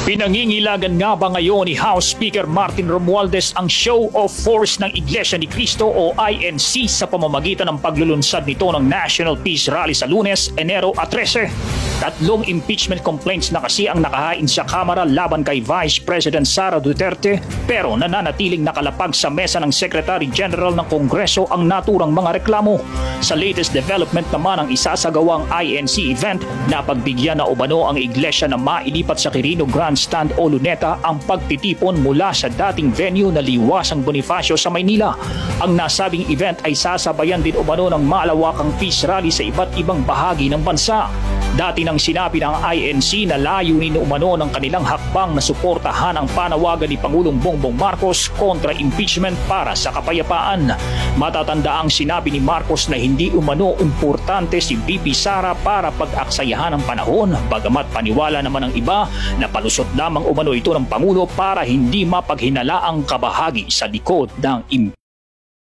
Pinangingilagan nga ba ngayon ni House Speaker Martin Romualdez ang show of force ng Iglesia ni Cristo o INC sa pamamagitan ng paglulunsad nito ng National Peace Rally sa Lunes, Enero 13? Tatlong impeachment complaints na kasi ang nakahain sa Kamara laban kay Vice President Sara Duterte, pero nananatiling nakalapag sa mesa ng Secretary General ng Kongreso ang naturang mga reklamo. Sa latest development naman ang isasagawang INC event na pagbigyan na umano ang Iglesia na mailipat sa Quirino Grandstand o Luneta ang pagtitipon mula sa dating venue na Liwasang Bonifacio sa Maynila. Ang nasabing event ay sasabayan din umano ng malawakang peace rally sa iba't ibang bahagi ng bansa. Dati nang sinabi ng INC na layunin umano ng kanilang hakbang na suportahan ang panawagan ni Pangulong Bongbong Marcos kontra impeachment para sa kapayapaan. Matatandaang sinabi ni Marcos na hindi umano importante si VP Sara para pag-aksayahan ng panahon, bagamat paniwala naman ng iba na palusot lamang umano ito ng Pangulo para hindi mapaghinala ang kabahagi sa likod ng impeachment.